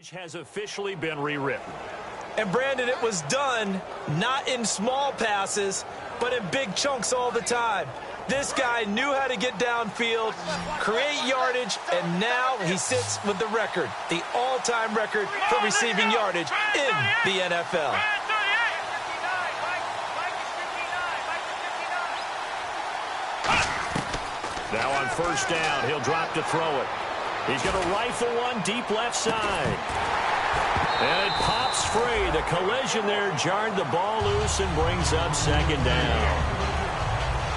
Has officially been rewritten. And Brandon, it was done not in small passes, but in big chunks all the time. This guy knew how to get downfield, create yardage, and now he sits with the record, the all-time record for receiving yardage in the NFL. Now on first down, he'll drop to throw it. He's going to rifle one deep left side. And it pops free. The collision there jarred the ball loose and brings up second down.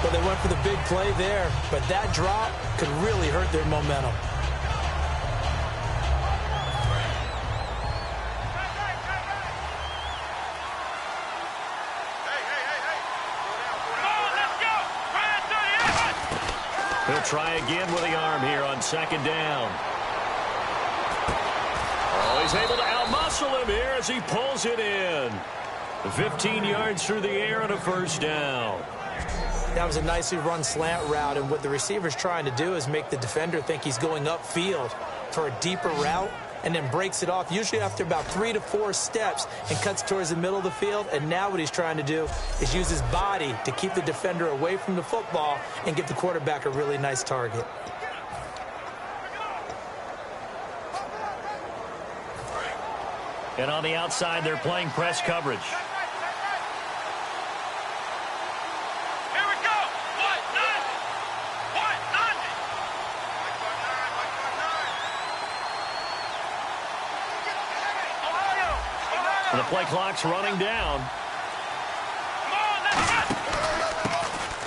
Well, they went for the big play there, but that drop could really hurt their momentum. He'll try again with the arm here on second down. Oh, he's able to outmuscle him here as he pulls it in. 15 yards through the air and a first down. That was a nicely run slant route, and what the receiver's trying to do is make the defender think he's going upfield for a deeper route and then breaks it off, usually after about 3 to 4 steps, and cuts towards the middle of the field. And now what he's trying to do is use his body to keep the defender away from the football and give the quarterback a really nice target. And on the outside, they're playing press coverage. The play clock's running down.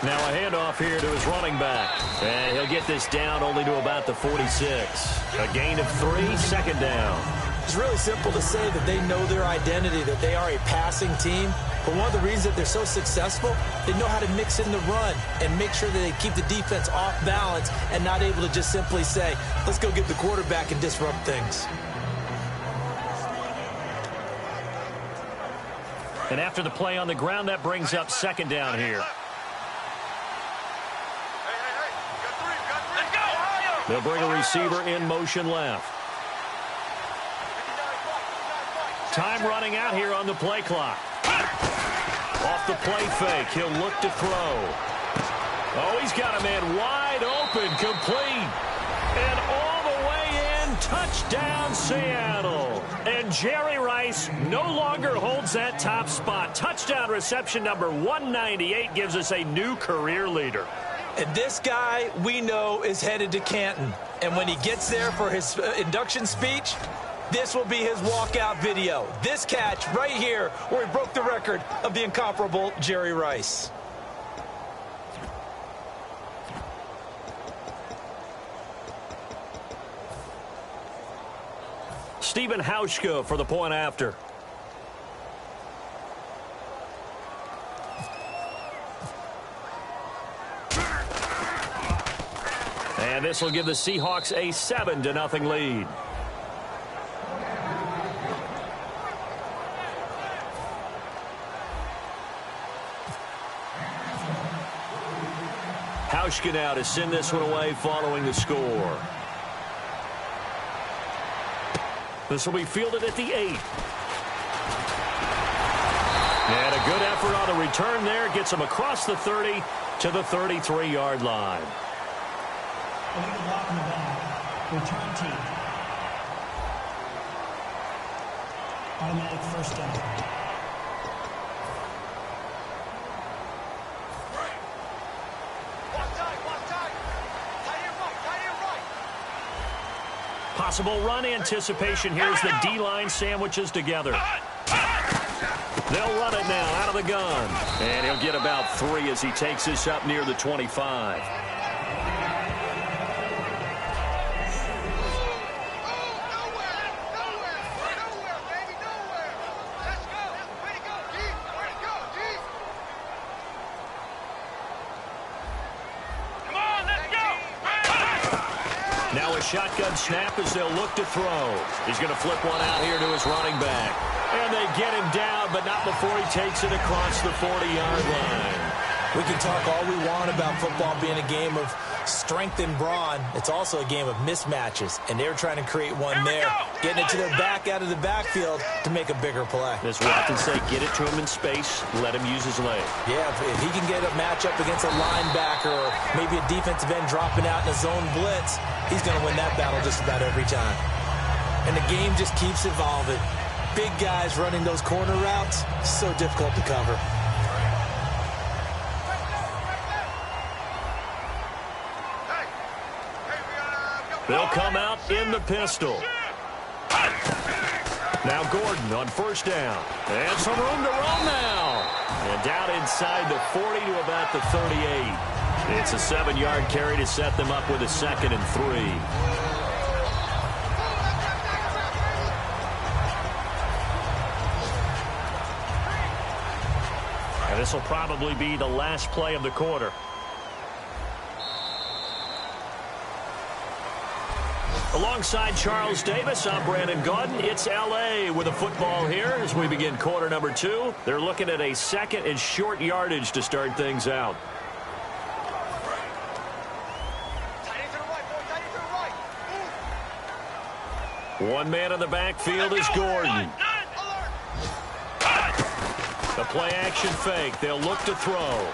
Now a handoff here to his running back. And he'll get this down only to about the 46. A gain of 3, second down. It's really simple to say that they know their identity, that they are a passing team. But one of the reasons that they're so successful, they know how to mix in the run and make sure that they keep the defense off balance and not able to just simply say, let's go get the quarterback and disrupt things. And after the play on the ground, that brings up second down here. They'll bring a receiver in motion left. Time running out here on the play clock. Off the play fake, he'll look to throw. Oh, he's got a man wide open, complete. And all the way in, touchdown Seattle. And Jerry Rice no longer holds that top spot. Touchdown reception number 198 gives us a new career leader. And this guy, we know, is headed to Canton. And when he gets there for his induction speech, this will be his walkout video. This catch right here where he broke the record of the incomparable Jerry Rice. Stephen Hauschka for the point after. And this will give the Seahawks a 7-0 lead. Hauschka now to send this one away following the score. This will be fielded at the 8. And a good effort on the return there. Gets him across the 30 to the 33-yard line. Return team. Automatic first down. Possible run anticipation. Here's the D-line sandwiches together. They'll run it now out of the gun. And he'll get about 3 as he takes this up near the 25. Now a shotgun snap as they'll look to throw. He's going to flip one out here to his running back. And they get him down, but not before he takes it across the 40-yard line. We can talk all we want about football being a game of strength and brawn. It's also a game of mismatches, and they're trying to create one there, getting it to their back out of the backfield to make a bigger play. As we often say, get it to him in space, let him use his leg. Yeah, if he can get a matchup against a linebacker or maybe a defensive end dropping out in a zone blitz, he's going to win that battle just about every time. And the game just keeps evolving. Big guys running those corner routes, so difficult to cover. They'll come out in the pistol. Now Gordon on first down. And some room to run now. And down inside the 40 to about the 38. It's a 7-yard carry to set them up with a 2nd and 3. And this will probably be the last play of the quarter. Alongside Charles Davis, I'm Brandon Gaudin. It's L.A. with a football here as we begin quarter number 2. They're looking at a 2nd and short yardage to start things out. One man in the backfield is Gordon. The play action fake. They'll look to throw.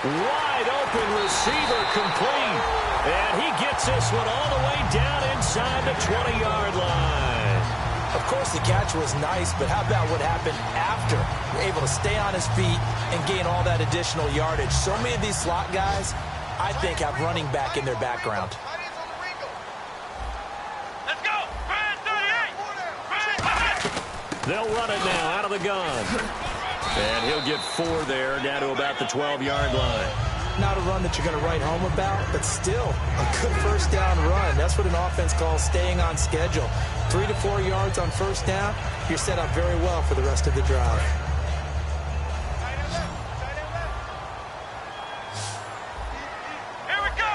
Wide open receiver complete. And he gets this one all the way down inside the 20-yard line. Of course, the catch was nice, but how about what happened after? You're able to stay on his feet and gain all that additional yardage. So many of these slot guys, I think, have running back in their background. Let's go! They'll run it now out of the gun. And he'll get 4 there, down to about the 12-yard line. Not a run that you're going to write home about, but still a good first down run. That's what an offense calls staying on schedule. 3 to 4 yards on first down, you're set up very well for the rest of the drive. Here we go!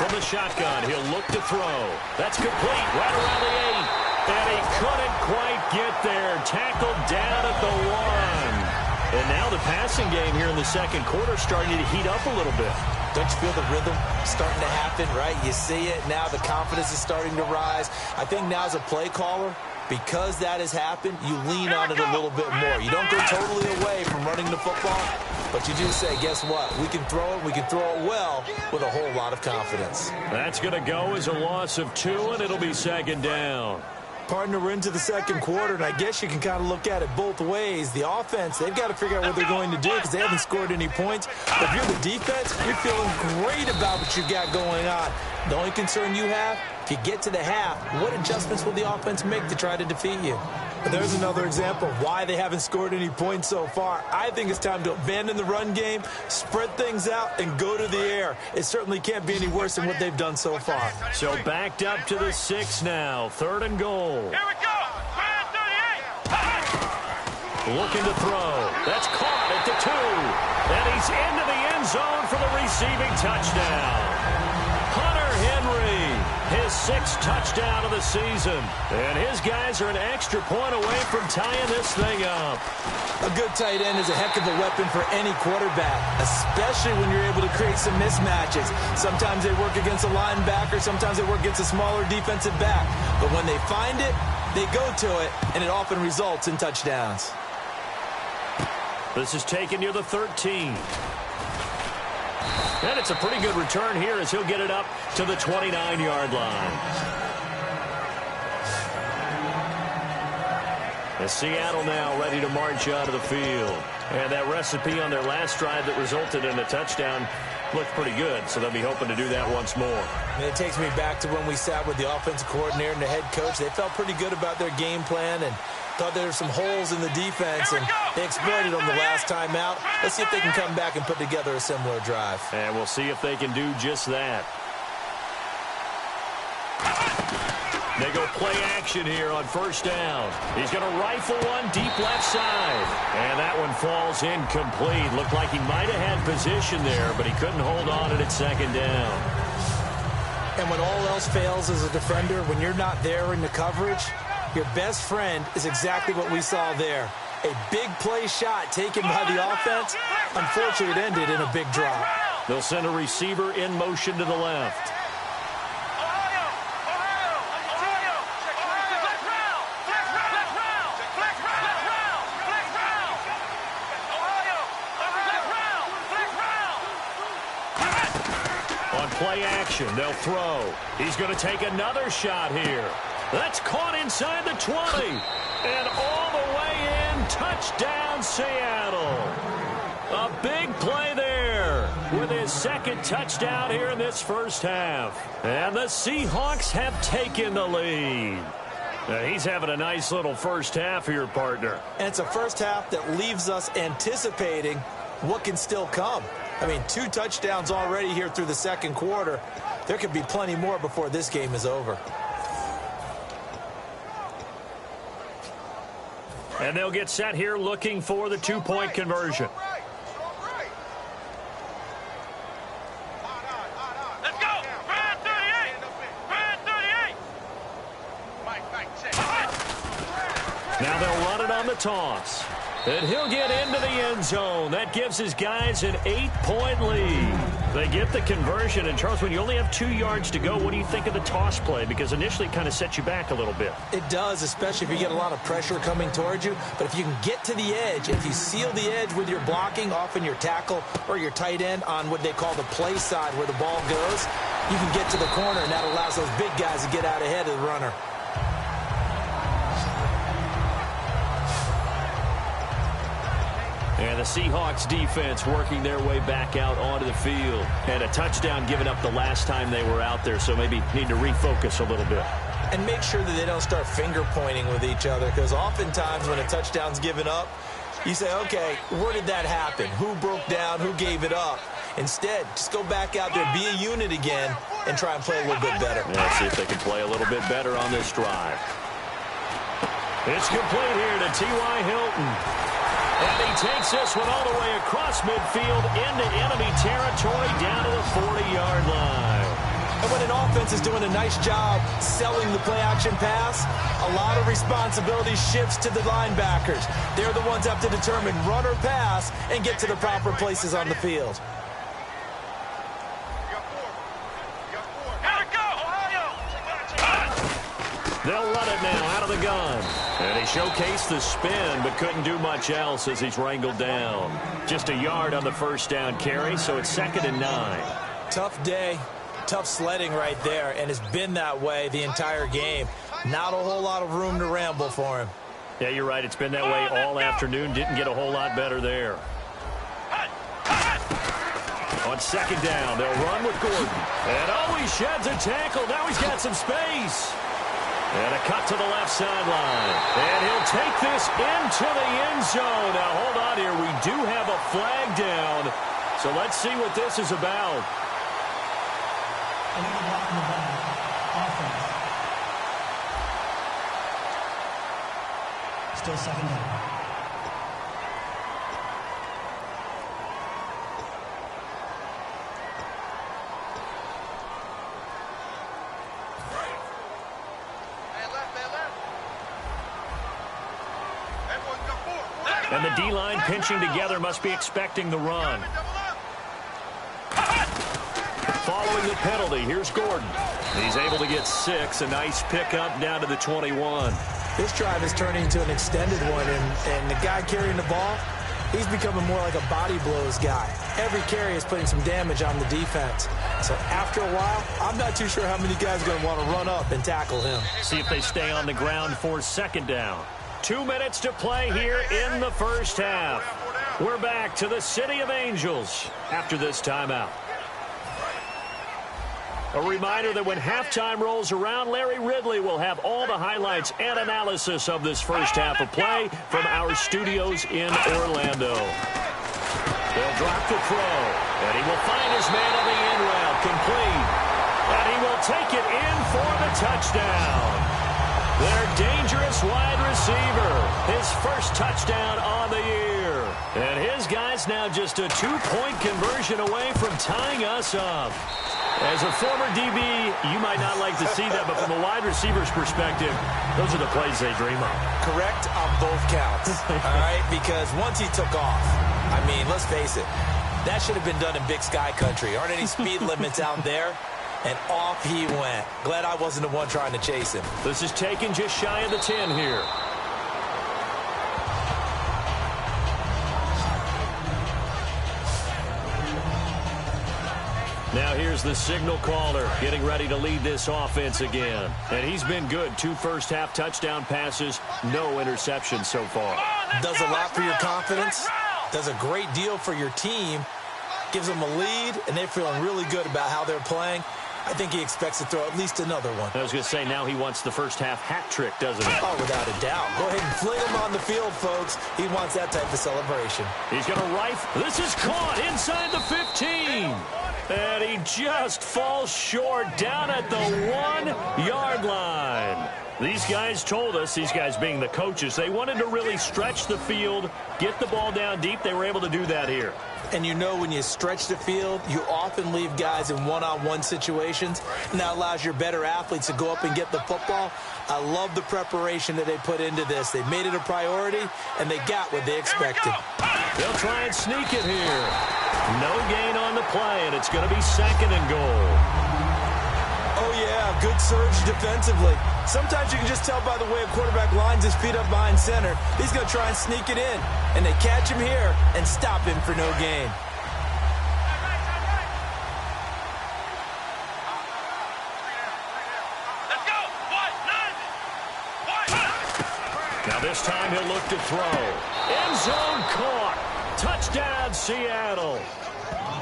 From the shotgun, he'll look to throw. That's complete right around the 8. And he couldn't quite get there. Tackled down at the 1. And now the passing game here in the second quarter starting to heat up a little bit. Don't you feel the rhythm starting to happen, right? You see it now. The confidence is starting to rise. I think now as a play caller, because that has happened, you lean on it a little bit more. You don't go totally away from running the football, but you do say, guess what? We can throw it. We can throw it well with a whole lot of confidence. That's going to go as a loss of 2, and it'll be 2nd down. Partner, we're into the second quarter, and I guess you can kind of look at it both ways. The offense, they've got to figure out what they're going to do because they haven't scored any points. But if you're the defense, you're feeling great about what you've got going on. The only concern you have, if you get to the half, what adjustments will the offense make to try to defeat you? But there's another example of why they haven't scored any points so far. I think it's time to abandon the run game, spread things out, and go to the air. It certainly can't be any worse than what they've done so far. So backed up to the 6 now. 3rd and goal. Here we go! 38! Looking to throw. That's caught at the 2. And he's into the end zone for the receiving touchdown. Hunter Henry, his 6th touchdown of the season. And his guys are an extra point away from tying this thing up. A good tight end is a heck of a weapon for any quarterback, especially when you're able to create some mismatches. Sometimes they work against a linebacker, sometimes they work against a smaller defensive back. But when they find it, they go to it, and it often results in touchdowns. This is taken near the 13. And it's a pretty good return here as he'll get it up to the 29-yard line. And Seattle now ready to march out of the field. And that recipe on their last drive that resulted in a touchdown looked pretty good, so they'll be hoping to do that once more. And it takes me back to when we sat with the offensive coordinator and the head coach. They felt pretty good about their game plan and thought there were some holes in the defense, and they exploited them the last time out. Let's see if they can come back and put together a similar drive. And we'll see if they can do just that. They go play action here on first down. He's going to rifle one deep left side. And that one falls incomplete. Looked like he might have had position there, but he couldn't hold on at it 2nd down. And when all else fails as a defender, when you're not there in the coverage, your best friend is exactly what we saw there. A big play shot taken by the offense, Unfortunately, it ended in a big drop. They'll send a receiver in motion to the left. On play action, they'll throw. He's going to take another shot here. That's caught inside the 20. And all the way in, touchdown Seattle. A big play there with his second touchdown here in this first half. And the Seahawks have taken the lead. He's having a nice little first half here, partner. And it's a first half that leaves us anticipating what can still come. I mean, 2 touchdowns already here through the second quarter. There could be plenty more before this game is over. And they'll get set here looking for the 2-point conversion. Let's go! Brand 38! Brand 38! Now they'll run it on the toss. And he'll get into the end zone. That gives his guys an 8-point lead. They get the conversion. And, Charles, when you only have 2 yards to go, what do you think of the toss play? Because initially it kind of sets you back a little bit. It does, especially if you get a lot of pressure coming towards you. But if you can get to the edge, if you seal the edge with your blocking, often your tackle or your tight end on what they call the play side where the ball goes, you can get to the corner, and that allows those big guys to get out ahead of the runner. And the Seahawks defense working their way back out onto the field. And a touchdown given up the last time they were out there, so maybe need to refocus a little bit. And make sure that they don't start finger pointing with each other, because oftentimes when a touchdown's given up, you say, okay, where did that happen? Who broke down? Who gave it up? Instead, just go back out there, be a unit again, and try and play a little bit better. Yeah, see if they can play a little bit better on this drive. It's complete here to T.Y. Hilton. And he takes this one all the way across midfield into enemy territory down to the 40-yard line. And when an offense is doing a nice job selling the play-action pass, a lot of responsibility shifts to the linebackers. They're the ones that have to determine run or pass and get to the proper places on the field. They'll run it now out of the gun. And he showcased the spin, but couldn't do much else as he's wrangled down. Just a yard on the first down carry, so it's 2nd and 9. Tough day, tough sledding right there, and it's been that way the entire game. Not a whole lot of room to ramble for him. Yeah, you're right. It's been that way all afternoon. Didn't get a whole lot better there. On 2nd down, they'll run with Gordon. And he sheds a tackle. Now he's got some space. And a cut to the left sideline. And he'll take this into the end zone. Now, hold on here. We do have a flag down. So let's see what this is about. Illegal block in the ball. Offense. Still 2nd down. And the D-line pinching together must be expecting the run. Following the penalty, here's Gordon. He's able to get 6. A nice pickup down to the 21. This drive is turning into an extended one, and the guy carrying the ball, he's becoming more like a body blows guy. Every carry is putting some damage on the defense. So after a while, I'm not too sure how many guys are going to want to run up and tackle him. See if they stay on the ground for 2nd down. 2 minutes to play here in the first half. We're back to the City of Angels after this timeout. A reminder that when halftime rolls around, Larry Ridley will have all the highlights and analysis of this first half of play from our studios in Orlando. They'll drop the throw, and he will find his man on the in route, complete. And he will take it in for the touchdown. Their dangerous wide receiver, his first touchdown on the year. And his guy's now just a 2-point conversion away from tying us up. As a former DB, you might not like to see that, but from a wide receiver's perspective, those are the plays they dream of. Correct on both counts, all right? Because once he took off, I mean, let's face it. That should have been done in Big Sky Country. Aren't any speed limits out there? And off he went. Glad I wasn't the one trying to chase him. This is taken just shy of the 10 here. Now here's the signal caller getting ready to lead this offense again. And he's been good. 2 first-half touchdown passes, no interceptions so far. Does a lot for your confidence. Does a great deal for your team. Gives them a lead, and they're feeling really good about how they're playing. I think he expects to throw at least another one. I was going to say, now he wants the first-half hat trick, doesn't he? Oh, without a doubt. Go ahead and fling him on the field, folks. He wants that type of celebration. He's going to rifle. This is caught inside the 15. And he just falls short down at the 1-yard line. These guys told us, these guys being the coaches, they wanted to really stretch the field, get the ball down deep. They were able to do that here. And you know, when you stretch the field, you often leave guys in one-on-one situations, and that allows your better athletes to go up and get the football. I love the preparation that they put into this. They made it a priority, and they got what they expected. They'll try and sneak it here. No gain on the play, and it's going to be 2nd and goal. Oh, yeah, good surge defensively. Sometimes you can just tell by the way a quarterback lines his feet up behind center. He's going to try and sneak it in, and they catch him here and stop him for no gain. Let's go. Now this time he'll look to throw. End zone caught. Touchdown, Seattle.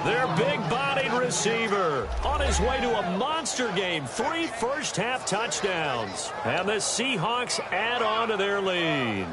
Their big-bodied receiver on his way to a monster game. 3 first-half touchdowns. And the Seahawks add on to their lead.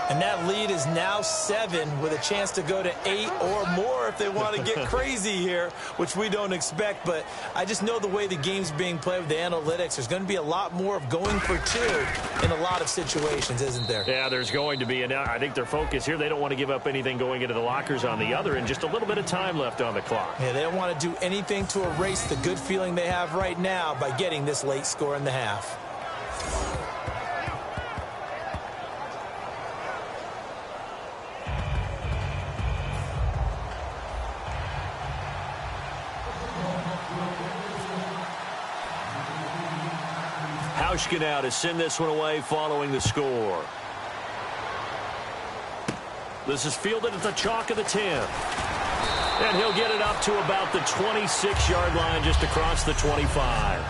And that lead is now 7 with a chance to go to 8 or more if they want to get crazy here, which we don't expect. But I just know the way the game's being played with the analytics, there's going to be a lot more of going for 2 in a lot of situations, isn't there? Yeah, there's going to be. And I think their focus here, they don't want to give up anything going into the lockers on the other, and just a little bit of time left on the clock. Yeah, they don't want to do anything to erase the good feeling they have right now by getting this late score in the half. Hauschka now to send this one away following the score. This is fielded at the chalk of the 10. And he'll get it up to about the 26-yard line, just across the 25.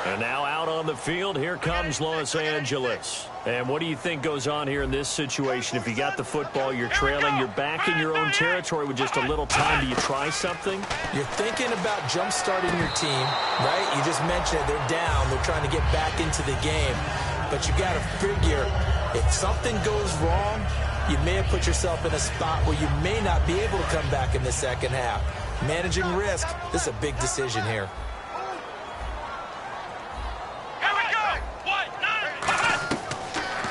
And now out on the field, here comes Los Angeles. And what do you think goes on here in this situation? If you got the football, you're trailing, you're back in your own territory with just a little time. Do you try something? You're thinking about jump-starting your team, right? You just mentioned it. They're down. They're trying to get back into the game. But you got to figure, if something goes wrong, you may have put yourself in a spot where you may not be able to come back in the second half. Managing risk, this is a big decision here.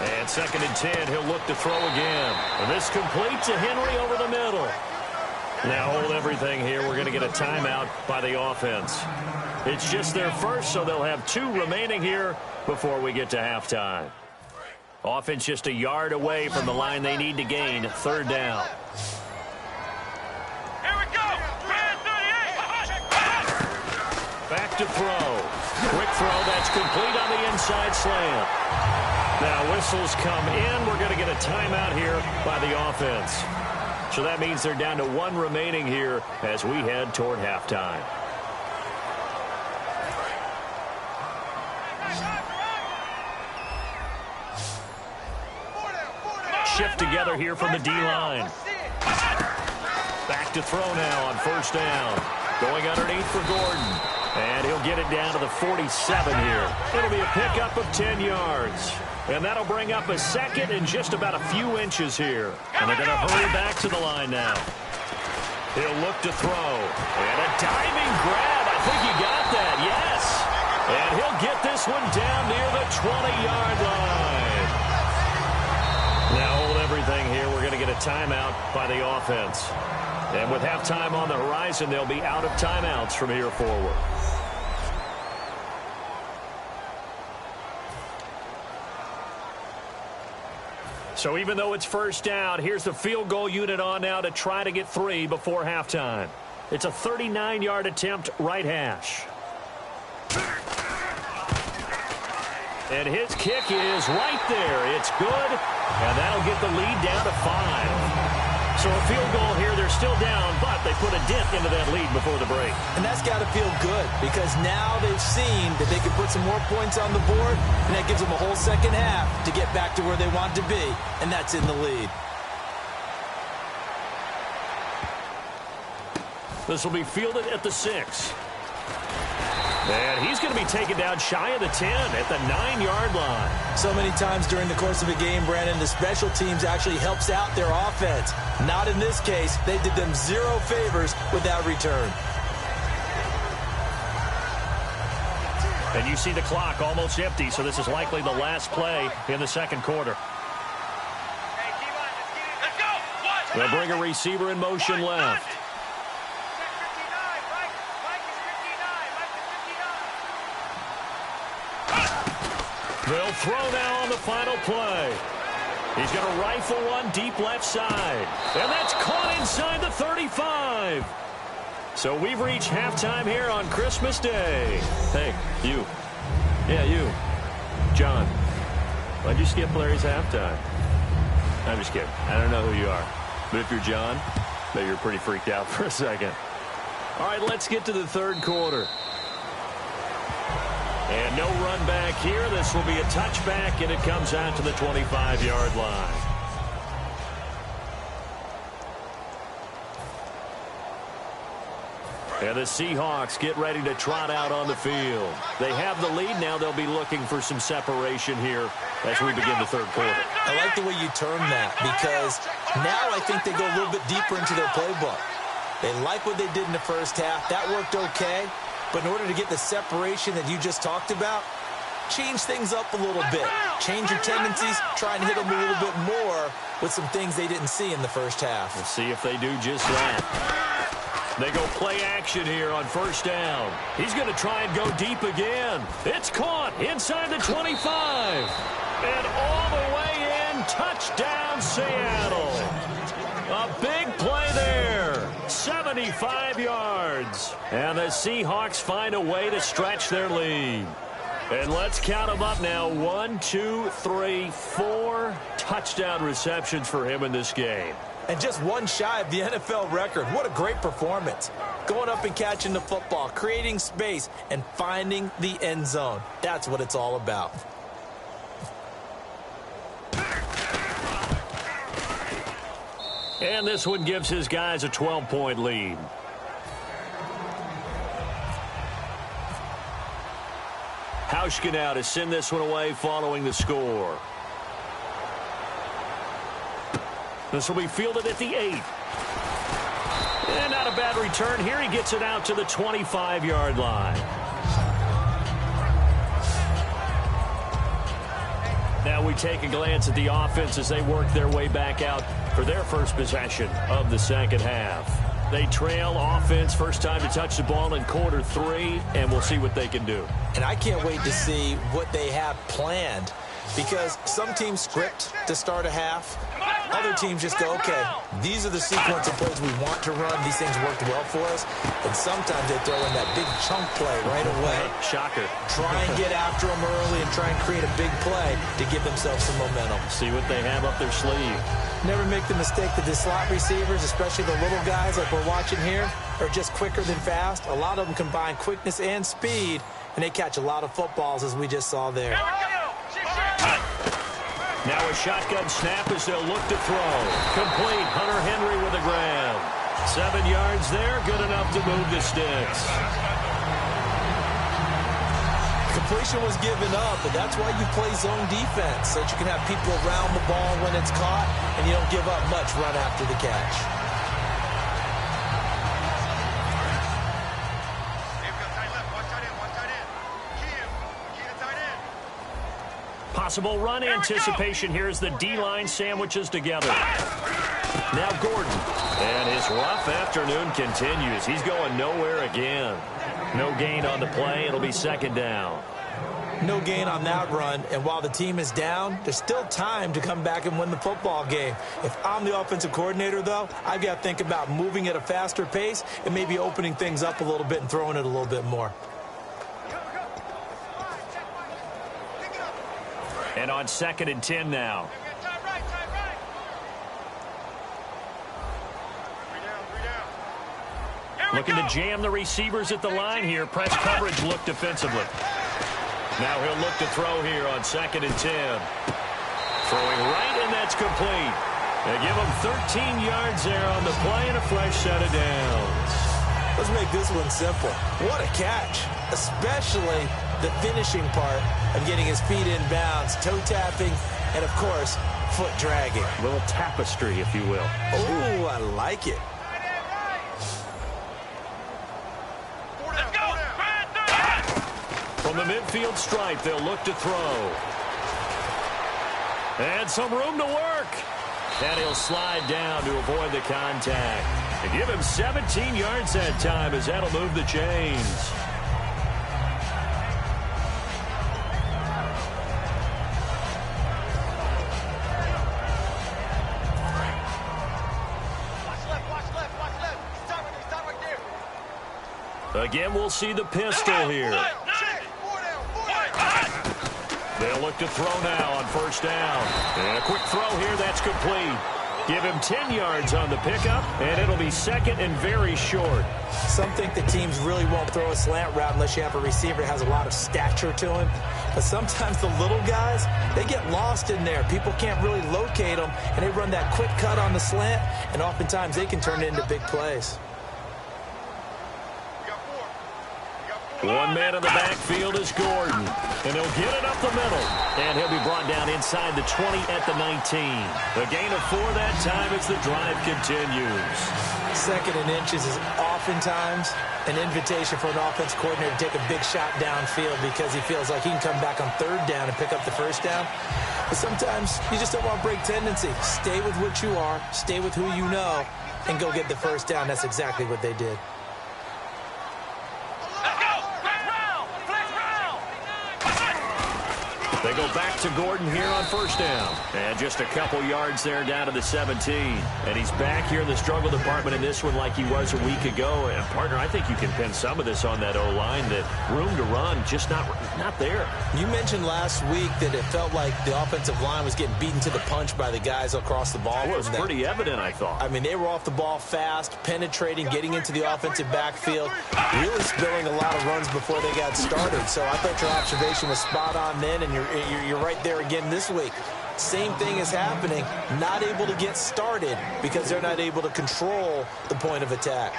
And 2nd and 10, he'll look to throw again. And this complete to Henry over the middle. Now hold everything here. We're going to get a timeout by the offense. It's just their first, so they'll have 2 remaining here before we get to halftime. Offense just a yard away from the line they need to gain. 3rd down. Here we go. Back to throw. Quick throw. That's complete on the inside slant. Now whistles come in. We're going to get a timeout here by the offense. So that means they're down to 1 remaining here as we head toward halftime. Shift together here from the D-line. Back to throw now on 1st down. Going underneath for Gordon. And he'll get it down to the 47 here. It'll be a pickup of 10 yards. And that'll bring up a 2nd and just about a few inches here. And they're going to hurry back to the line now. He'll look to throw. And a diving grab. I think he got that. Yes. And he'll get this one down near the 20-yard line. Now hold everything here. We're going to get get a timeout by the offense. And with halftime on the horizon, they'll be out of timeouts from here forward. So even though it's first down, here's the field goal unit on now to try to get 3 before halftime. It's a 39-yard attempt, right hash. And his kick is right there. It's good, and that'll get the lead down to 5. So a field goal here, they're still down, but they put a dent into that lead before the break. And that's got to feel good because now they've seen that they can put some more points on the board, and that gives them a whole second half to get back to where they want to be, and that's in the lead. This will be fielded at the 6. And he's going to be taken down shy of the 10 at the 9-yard line. So many times during the course of a game, Brandon, the special teams actually helps out their offense. Not in this case. They did them 0 favors with that return. And you see the clock almost empty, so this is likely the last play in the second quarter. They'll bring a receiver in motion left. They'll throw now on the final play. He's going to rifle one deep left side. And that's caught inside the 35. So we've reached halftime here on Christmas Day. Hey, you. Yeah, you. John. Why'd you skip Larry's halftime? I'm just kidding. I don't know who you are. But if you're John, maybe you're pretty freaked out for a second. All right, let's get to the third quarter. And no run back here. This will be a touchback, and it comes out to the 25-yard line. And the Seahawks get ready to trot out on the field. They have the lead. Now they'll be looking for some separation here as we begin the third quarter. I like the way you term that because now I think they go a little bit deeper into their playbook. They like what they did in the first half. That worked okay. But in order to get the separation that you just talked about, change things up a little bit. Change your tendencies. Try and hit them a little bit more with some things they didn't see in the first half. We'll see if they do just that. They go play action here on first down. He's going to try and go deep again. It's caught inside the 25. And all the way in, touchdown Seattle. A big play there. 75 yards. And the Seahawks find a way to stretch their lead. And let's count them up now. 1, 2, 3, 4 touchdown receptions for him in this game. And just one shy of the NFL record. What a great performance. Going up and catching the football, creating space, and finding the end zone. That's what it's all about. And this one gives his guys a 12-point lead. Hauschka now to send this one away following the score. This will be fielded at the 8. And not a bad return here. He gets it out to the 25-yard line. Now we take a glance at the offense as they work their way back out for their first possession of the second half. They trail offense, first time to touch the ball in quarter 3, and we'll see what they can do. And I can't wait to see what they have planned because some teams script to start a half. Other teams just go, okay, these are the sequence of plays we want to run. These things worked well for us. And sometimes they throw in that big chunk play right away. Shocker. Try and get after them early and try and create a big play to give themselves some momentum. See what they have up their sleeve. Never make the mistake that the slot receivers, especially the little guys like we're watching here, are just quicker than fast. A lot of them combine quickness and speed, and they catch a lot of footballs as we just saw there. Now a shotgun snap as they'll look to throw. Complete. Hunter Henry with a grab. 7 yards there. Good enough to move the sticks. Completion was given up, but that's why you play zone defense, so that you can have people around the ball when it's caught, and you don't give up much run after the catch. Possible run anticipation here as the D-line sandwiches together. Now Gordon. And his rough afternoon continues. He's going nowhere again. No gain on the play. It'll be second down. No gain on that run, and while the team is down, there's still time to come back and win the football game. If I'm the offensive coordinator, though, I've got to think about moving at a faster pace and maybe opening things up a little bit and throwing it a little bit more. And on 2nd and 10 now. Looking to jam the receivers at the line here. Press coverage look defensively. Now he'll look to throw here on 2nd and 10. Throwing right, and that's complete. They give him 13 yards there on the play and a fresh set of downs. Let's make this one simple. What a catch, especially the finishing part of getting his feet in bounds, toe tapping, and, of course, foot dragging. A little tapestry, if you will. Oh, I like it. From the midfield stripe, they'll look to throw. And some room to work. And he'll slide down to avoid the contact. And give him 17 yards that time, as that'll move the chains. Again, we'll see the pistol here. They'll look to throw now on 1st down. And a quick throw here, that's complete. Give him 10 yards on the pickup, and it'll be 2nd and very short. Some think that teams really won't throw a slant route unless you have a receiver that has a lot of stature to him. But sometimes the little guys, they get lost in there. People can't really locate them, and they run that quick cut on the slant, and oftentimes they can turn it into big plays. One man in the backfield is Gordon. And he'll get it up the middle. And he'll be brought down inside the 20 at the 19. The gain of 4 that time as the drive continues. 2nd and inches is oftentimes an invitation for an offense coordinator to take a big shot downfield because he feels like he can come back on 3rd down and pick up the 1st down. But sometimes you just don't want to break tendency. Stay with what you are, stay with who you know, and go get the 1st down. That's exactly what they did. They go back to Gordon here on 1st down. And just a couple yards there down to the 17. And he's back here in the struggle department in this one like he was a week ago. And, partner, I think you can pin some of this on that O-line, that room to run just not there. You mentioned last week that it felt like the offensive line was getting beaten to the punch by the guys across the ball. Well, it was pretty evident, I thought. I mean, they were off the ball fast, penetrating, getting into the offensive backfield, really spilling a lot of runs before they got started. So I thought your observation was spot on then, and you're right there again this week. Same thing is happening, not able to get started because they're not able to control the point of attack.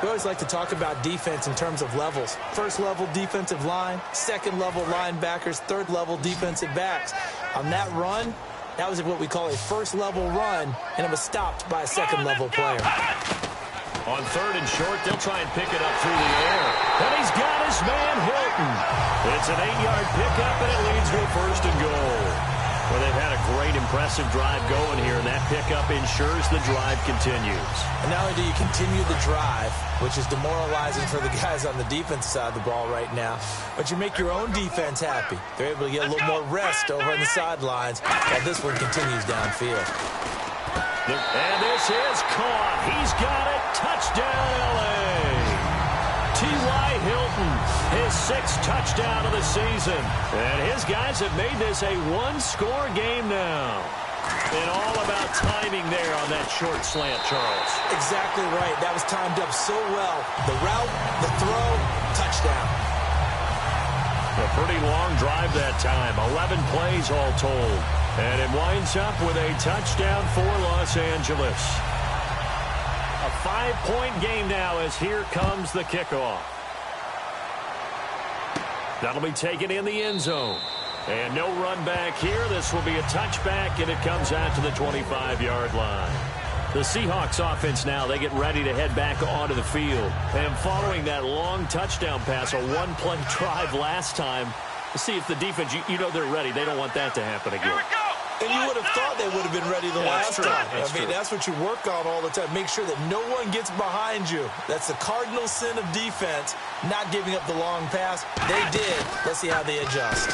We always like to talk about defense in terms of levels. 1st level defensive line, 2nd level linebackers, 3rd level defensive backs. On that run, that was what we call a 1st level run, and it was stopped by a 2nd level player. On 3rd and short, they'll try and pick it up through the air. And he's got his man Hilton. It's an 8-yard pickup, and it leads to a 1st and goal. Well, they've had a great, impressive drive going here, and that pickup ensures the drive continues. And not only do you continue the drive, which is demoralizing for the guys on the defensive side of the ball right now, but you make your own defense happy. They're able to get a little more rest over on the sidelines while this one continues downfield. And this is caught. He's got it. Touchdown, L.A. T.Y. Hilton, his 6th touchdown of the season. And his guys have made this a 1-score game now. And all about timing there on that short slant, Charles. Exactly right. That was timed up so well. The route, the throw, touchdown. A pretty long drive that time. 11 plays all told. And it winds up with a touchdown for Los Angeles. A 5-point game now as here comes the kickoff. That'll be taken in the end zone. And no run back here. This will be a touchback, and it comes out to the 25-yard line. The Seahawks offense now, they get ready to head back onto the field. And following that long touchdown pass, a one-play drive last time, to see if the defense, you know they're ready. They don't want that to happen again. Here we go. And you would have thought they would have been ready the last time. That's what you work on all the time. Make sure that no one gets behind you. That's the cardinal sin of defense, not giving up the long pass. They did. Let's see how they adjust.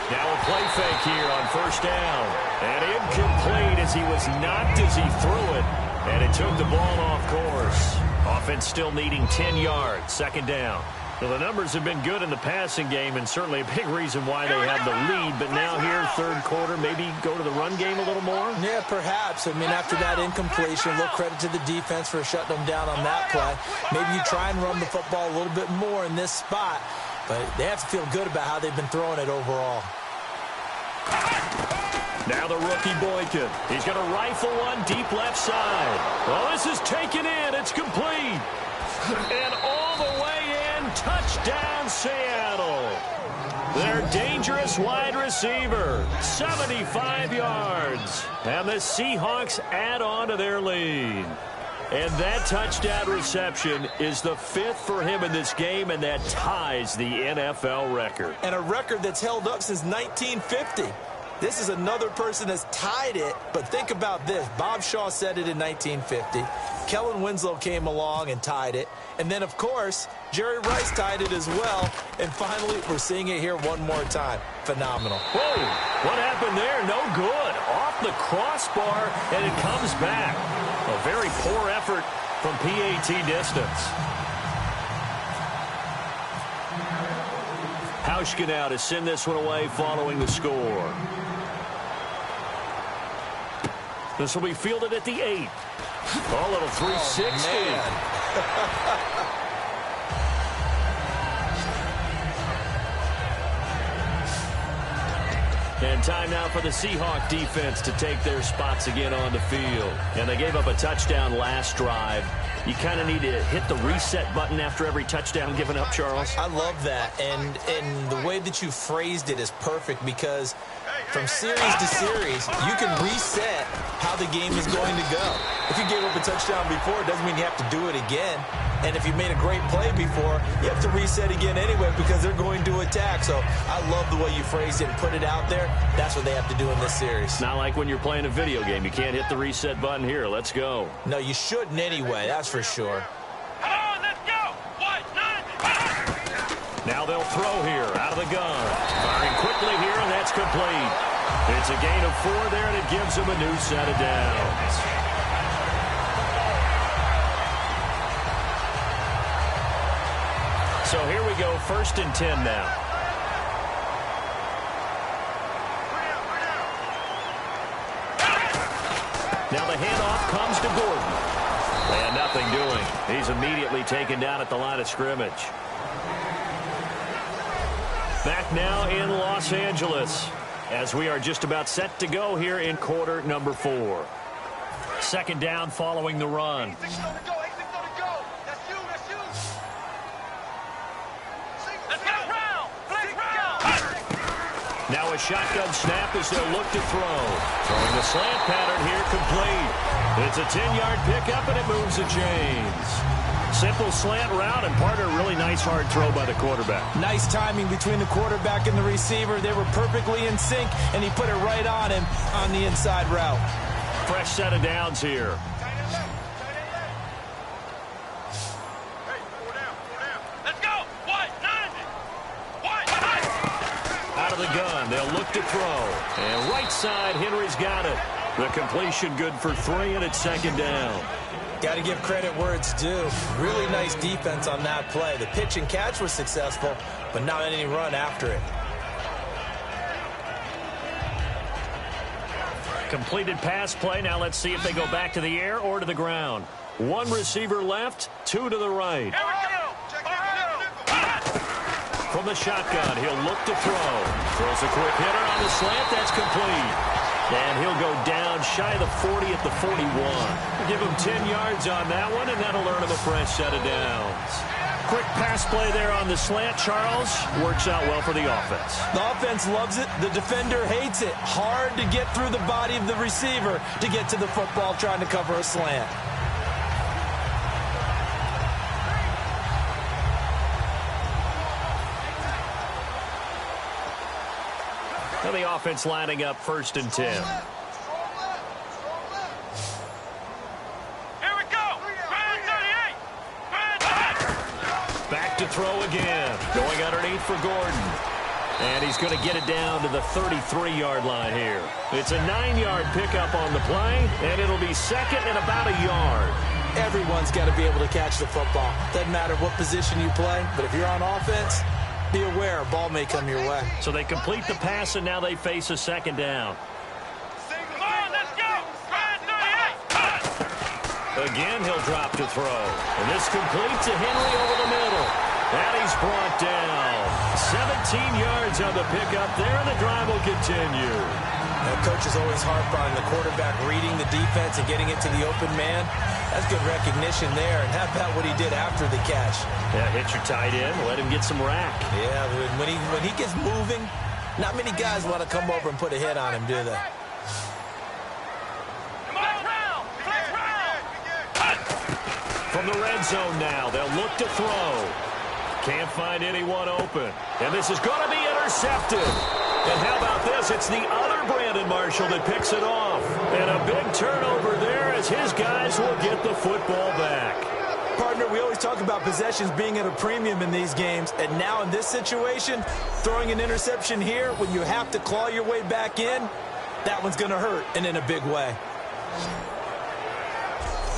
Now a play fake here on first down. And incomplete as he was knocked as he threw it. And it took the ball off course. Offense still needing 10 yards. Second down. Well, the numbers have been good in the passing game, and certainly a big reason why they have the lead. But now here, third quarter, maybe go to the run game a little more? Yeah, perhaps. I mean, after that incompletion, a little credit to the defense for shutting them down on that play. Maybe you try and run the football a little bit more in this spot. But they have to feel good about how they've been throwing it overall. Now the rookie Boykin. He's going to rifle one deep left side. Well, this is taken in. It's complete. And all the way in, touchdown Seattle. Their dangerous wide receiver, 75 yards. And the Seahawks add on to their lead. And that touchdown reception is the 5th for him in this game, and that ties the NFL record. And a record that's held up since 1950. This is another person that's tied it, but think about this. Bob Shaw said it in 1950. Kellen Winslow came along and tied it. And then, of course, Jerry Rice tied it as well. And finally, we're seeing it here one more time. Phenomenal. Whoa, what happened there? No good. Off the crossbar, and it comes back. A very poor effort from PAT distance. Hauschka now to send this one away following the score. This will be fielded at the 8. Oh, little 360. And time now for the Seahawk defense to take their spots again on the field. And they gave up a touchdown last drive. You kind of need to hit the reset button after every touchdown given up, Charles. I love that. And the way that you phrased it is perfect because from series to series, you can reset how the game is going to go. If you gave up a touchdown before, it doesn't mean you have to do it again. And if you made a great play before, you have to reset again anyway because they're going to attack. So I love the way you phrased it and put it out there. That's what they have to do in this series. Not like when you're playing a video game. You can't hit the reset button here. Let's go. No, you shouldn't anyway. That's for sure. Come on, let's go. Now they'll throw here out of the gun. Firing quickly here, and that's complete. It's a gain of 4 there, and it gives them a new set of downs. So here we go, 1st and 10 now. Now the handoff comes to Gordon. And nothing doing. He's immediately taken down at the line of scrimmage. Back now in Los Angeles as we are just about set to go here in quarter number 4. 2nd down following the run. Now a shotgun snap as they'll look to throw. Throwing the slant pattern here complete. It's a 10-yard pickup, and it moves the chains. Simple slant route, and part of a really nice hard throw by the quarterback. Nice timing between the quarterback and the receiver. They were perfectly in sync, and he put it right on him on the inside route. Fresh set of downs here. Out of the gun, they'll look to throw. And right side, Henry's got it. The completion good for 3, and it's 2nd down. Got to give credit where it's due. Really nice defense on that play. The pitch and catch was successful, but not any run after it. Completed pass play. Now let's see if they go back to the air or to the ground. 1 receiver left, 2 to the right. From the shotgun, he'll look to throw. Throws a quick hitter on the slant. That's complete. And he'll go down shy of the 40 at the 41. Give him 10 yards on that one, and that'll earn him a fresh set of downs. Quick pass play there on the slant, Charles. Works out well for the offense. The offense loves it. The defender hates it. Hard to get through the body of the receiver to get to the football trying to cover a slant. And the offense lining up 1st and 10. Here we go. Man 38. Man 38. Back to throw again. Going underneath for Gordon. And he's going to get it down to the 33-yard line here. It's a 9-yard pickup on the play, and it'll be 2nd and about a yard. Everyone's got to be able to catch the football. Doesn't matter what position you play, but if you're on offense, be aware a ball may come your way. So they complete the pass, and now they face a 2nd down. Come on, let's go. Man 38. Again, he'll drop to throw. And this complete to Henry over the middle. And he's brought down. 17 yards on the pickup there, and the drive will continue. Now, coach is always harp on the quarterback reading the defense and getting it to the open man. That's good recognition there. And how about what he did after the catch? Yeah, hit your tight end. Let him get some rack. Yeah, when he gets moving, not many guys want to come over and put a hit on him, do they? Come on, round. Flex round. From the red zone now, they'll look to throw. Can't find anyone open. And this is going to be intercepted. And how about this? It's the other Brandon Marshall that picks it off. And a big turnover there as his guys will get the football back. Partner, we always talk about possessions being at a premium in these games. And now in this situation, throwing an interception here when you have to claw your way back in, that one's going to hurt, and in a big way.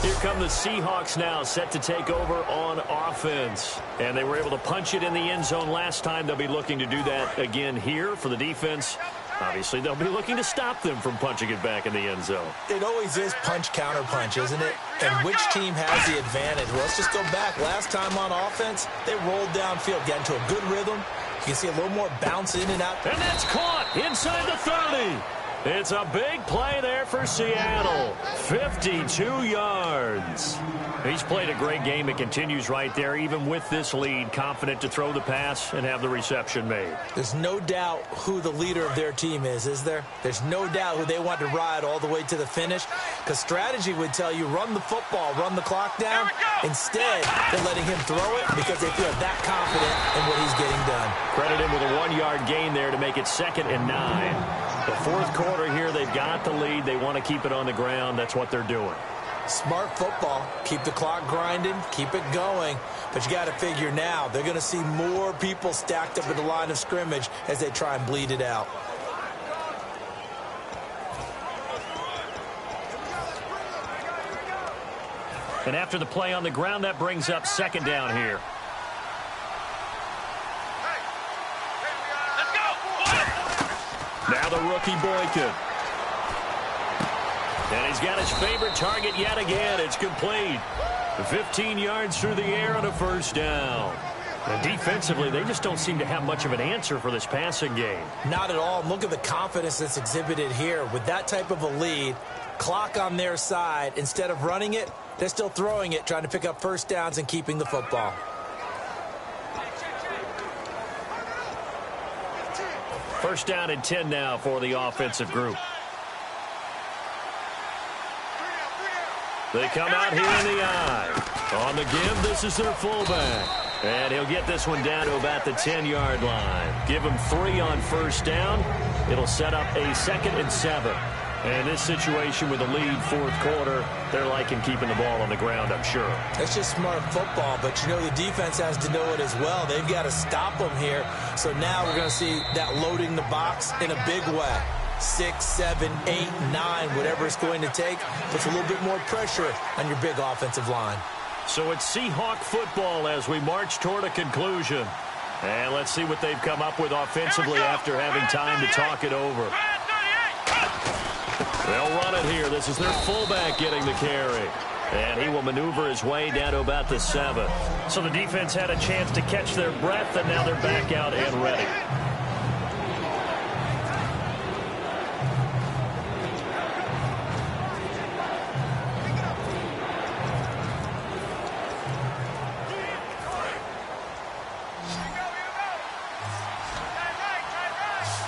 Here come the Seahawks now, set to take over on offense. And they were able to punch it in the end zone last time. They'll be looking to do that again here for the defense. Obviously, they'll be looking to stop them from punching it back in the end zone. It always is punch-counter-punch, isn't it? And which team has the advantage? Well, let's just go back. Last time on offense, they rolled downfield, got into a good rhythm. You can see a little more bounce in and out. And that's caught inside the 30. It's a big play there for Seattle. 52 yards. He's played a great game. It continues right there, even with this lead, confident to throw the pass and have the reception made. There's no doubt who the leader of their team is there? There's no doubt who they want to ride all the way to the finish, because strategy would tell you run the football, run the clock down. Instead, they're letting him throw it because they feel that confident in what he's getting done. Credit him with a 1-yard gain there to make it 2nd and 9. The 4th quarter here, they've got the lead. They want to keep it on the ground. That's what they're doing. Smart football. Keep the clock grinding. Keep it going. But you got to figure now, they're going to see more people stacked up at the line of scrimmage as they try and bleed it out. And after the play on the ground, that brings up 2nd down here. Now the rookie Boykin. And he's got his favorite target yet again. It's complete. 15 yards through the air and a 1st down. And defensively, they just don't seem to have much of an answer for this passing game. Not at all. Look at the confidence that's exhibited here. With that type of a lead, clock on their side, instead of running it, they're still throwing it, trying to pick up 1st downs and keeping the football. First down and 10 now for the offensive group. They come out here in the eye. On the give, this is their fullback. And he'll get this one down to about the 10-yard line. Give him 3 on 1st down. It'll set up a 2nd and 7. And this situation with the lead 4th quarter, they're liking keeping the ball on the ground, I'm sure. That's just smart football, but you know the defense has to know it as well. They've got to stop them here. So now we're going to see that loading the box in a big way. 6, 7, 8, 9, whatever it's going to take, puts a little bit more pressure on your big offensive line. So it's Seahawk football as we march toward a conclusion. And let's see what they've come up with offensively after having time to talk it over. They'll run it here. This is their fullback getting the carry. And he will maneuver his way down to about the 7. So the defense had a chance to catch their breath, and now they're back out and ready.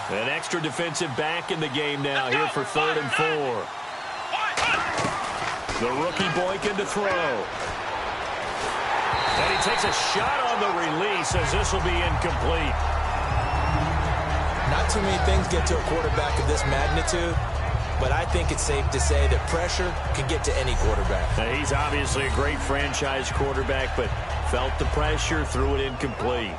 An extra defensive back in the game now here for 3rd and 4. The rookie Boykin to throw. And he takes a shot on the release as this will be incomplete. Not Not too many things get to a quarterback of this magnitude, but I think it's safe to say that pressure can get to any quarterback. Now, he's obviously a great franchise quarterback, but felt the pressure, threw it incomplete.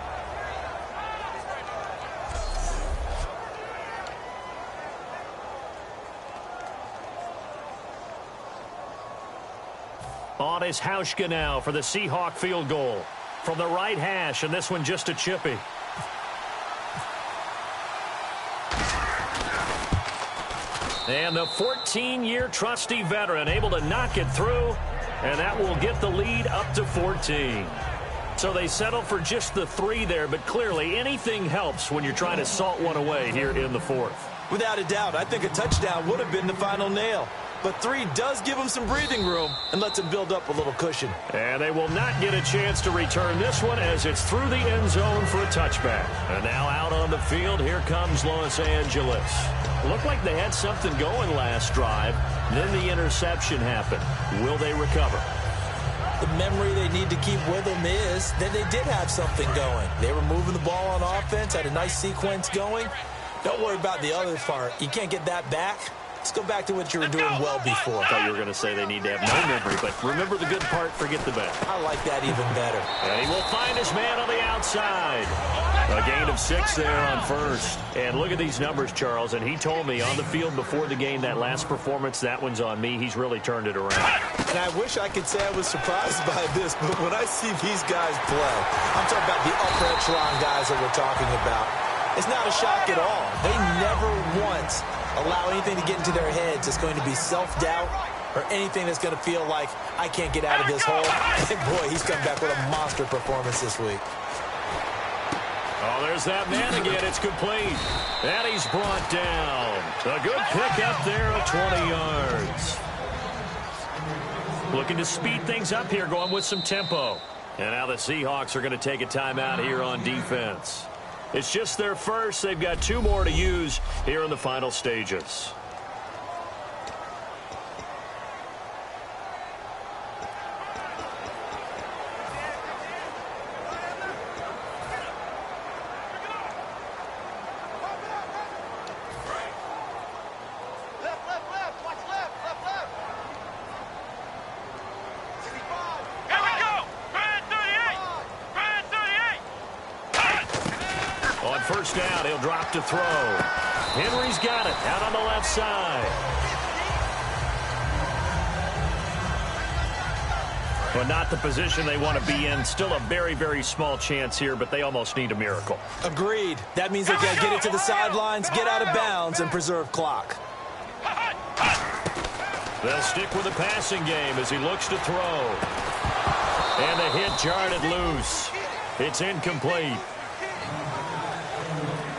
On is Hauschka now for the Seahawk field goal. From the right hash, and this one just a chippy. And the 14-year trusty veteran able to knock it through, and that will get the lead up to 14. So they settle for just the 3 there, but clearly anything helps when you're trying to salt one away here in the 4th. Without a doubt, I think a touchdown would have been the final nail. But 3 does give them some breathing room and lets them build up a little cushion. And they will not get a chance to return this one as it's through the end zone for a touchback. And now out on the field, here comes Los Angeles. Looked like they had something going last drive. Then the interception happened. Will they recover? The memory they need to keep with them is that they did have something going. They were moving the ball on offense, had a nice sequence going. Don't worry about the other part. You can't get that back. Let's go back to what you were doing well before. I thought you were going to say they need to have no memory, but remember the good part, forget the bad. I like that even better. And he will find his man on the outside. A gain of 6 there on first. And look at these numbers, Charles. And he told me on the field before the game, that last performance, that one's on me. He's really turned it around. And I wish I could say I was surprised by this, but when I see these guys play, I'm talking about the upper echelon guys that we're talking about. It's not a shock at all. They never once allow anything to get into their heads that's going to be self-doubt or anything that's going to feel like I can't get out of this hole. And boy, he's come back with a monster performance this week. Oh, there's that man again. It's complete. And he's brought down. A good pick up there of 20 yards. Looking to speed things up here, going with some tempo. And now the Seahawks are going to take a timeout here on defense. It's just their first. They've got 2 more to use here in the final stages. First down, he'll drop to throw. Henry's got it out on the left side. But not the position they want to be in. Still a very, very small chance here, but they almost need a miracle. Agreed. That means they got to get it to the sidelines, get out of bounds, and preserve clock. They'll stick with the passing game as he looks to throw. And the hit jarred it loose. It's incomplete.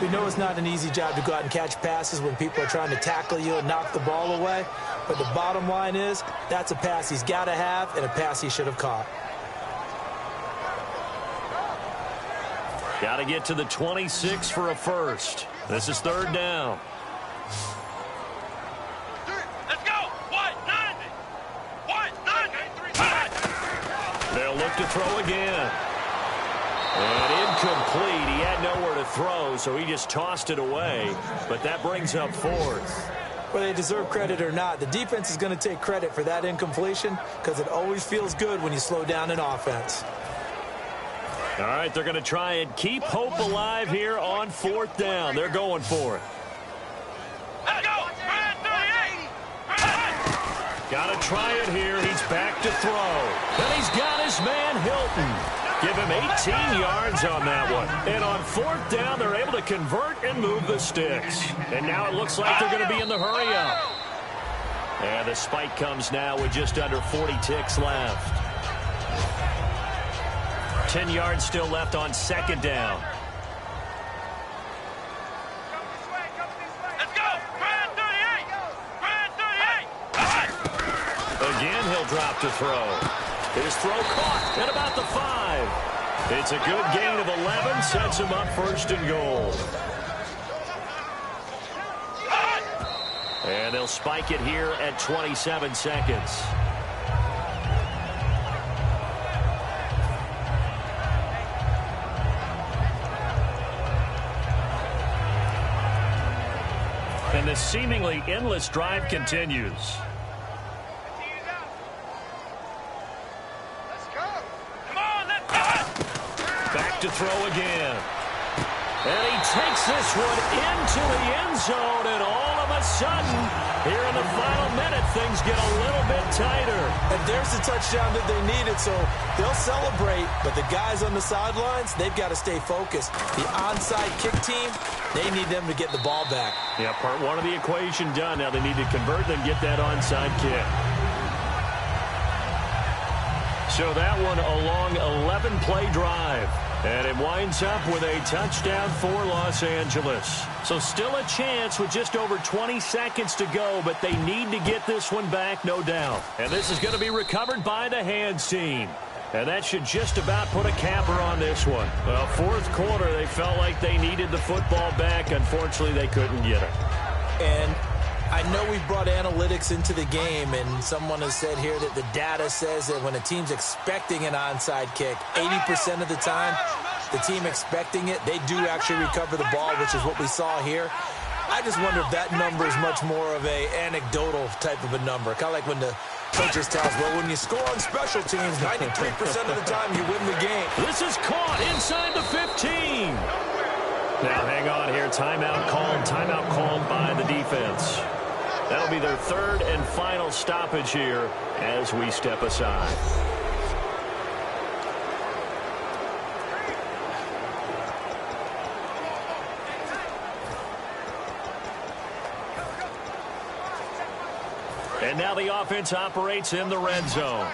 We know it's not an easy job to go out and catch passes when people are trying to tackle you and knock the ball away. But the bottom line is, that's a pass he's got to have and a pass he should have caught. Got to get to the 26 for a first. This is 3rd down. Let's go. 190. They'll look to throw again. And incomplete. He had nowhere to throw, so he just tossed it away. But that brings up 4th. Whether they deserve credit or not, the defense is going to take credit for that incompletion because it always feels good when you slow down an offense. All right, they're going to try and keep hope alive here on 4th down. They're going for it. Let's go. Got to try it here. He's back to throw. And he's got his man Hilton. Give him 18 yards on that one. And on 4th down, they're able to convert and move the sticks. And now it looks like they're going to be in the hurry-up. And the spike comes now with just under 40 ticks left. 10 yards still left on 2nd down. Let's go. 38. Again, he'll drop to throw. His throw caught at about the 5. It's a good gain of 11. Sets him up 1st and goal. And they'll spike it here at 27 seconds. And this seemingly endless drive continues. Back to throw again. And he takes this one into the end zone, and all of a sudden, here in the final minute, things get a little bit tighter. And there's the touchdown that they needed, so they'll celebrate, but the guys on the sidelines, they've got to stay focused. The onside kick team, they need them to get the ball back. Yeah, part one of the equation done. Now they need to convert and get that onside kick. So that one a long 11-play drive. And it winds up with a touchdown for Los Angeles. So still a chance with just over 20 seconds to go, but they need to get this one back, no doubt. And this is going to be recovered by the hands team. And that should just about put a capper on this one. Well, fourth quarter, they felt like they needed the football back. Unfortunately, they couldn't get it. And I know we've brought analytics into the game, and someone has said here that the data says that when a team's expecting an onside kick, 80% of the time, the team expecting it, they do actually recover the ball, which is what we saw here. I just wonder if that number is much more of a anecdotal type of a number. Kind of like when the coaches tell us, well, when you score on special teams, 93% of the time you win the game. This is caught inside the 15. Now hang on here. Timeout called by the defense. That'll be their third and final stoppage here as we step aside. And now the offense operates in the red zone.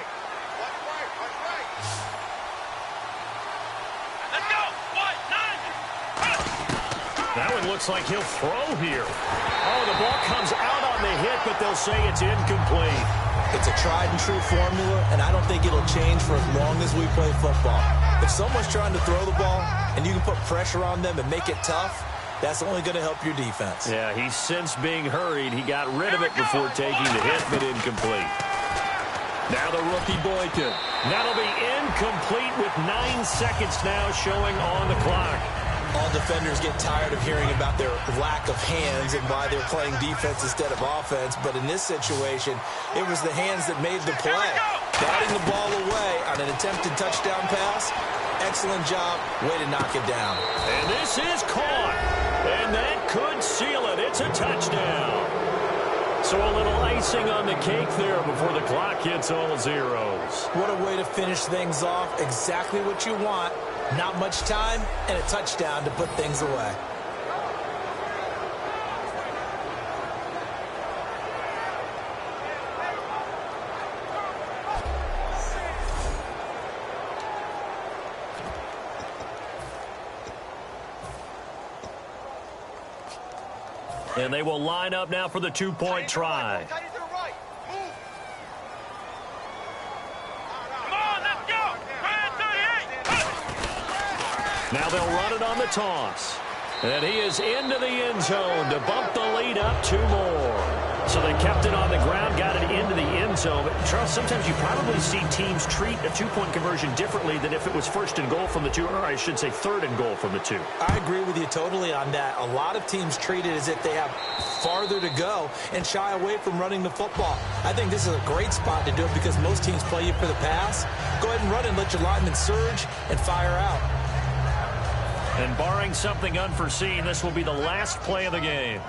That one looks like he'll throw here. Oh, the ball comes out on the hit, but they'll say it's incomplete. It's a tried-and-true formula, and I don't think it'll change for as long as we play football. If someone's trying to throw the ball and you can put pressure on them and make it tough, that's only going to help your defense. Yeah, he's since being hurried. He got rid of it before taking the hit, but incomplete. Now the rookie Boykin. That'll be incomplete with 9 seconds now showing on the clock. All defenders get tired of hearing about their lack of hands and why they're playing defense instead of offense. But in this situation, it was the hands that made the play. Batting the ball away on an attempted touchdown pass. Excellent job. Way to knock it down. And this is caught. And that could seal it. It's a touchdown. So a little icing on the cake there before the clock hits all zeros. What a way to finish things off. Exactly what you want. Not much time and a touchdown to put things away. And they will line up now for the two-point try. Now they'll run it on the toss. And he is into the end zone to bump the lead up 2 more. So they kept it on the ground, got it into the end zone. But, Charles, sometimes you probably see teams treat a two-point conversion differently than if it was first and goal from the 2, or I should say third and goal from the 2. I agree with you totally on that. A lot of teams treat it as if they have farther to go and shy away from running the football. I think this is a great spot to do it because most teams play you for the pass. Go ahead and run and let your linemen surge and fire out. And barring something unforeseen, this will be the last play of the game.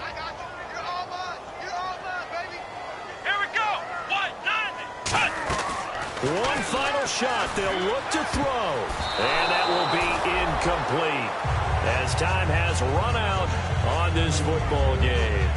One final shot. They'll look to throw. And that will be incomplete as time has run out on this football game.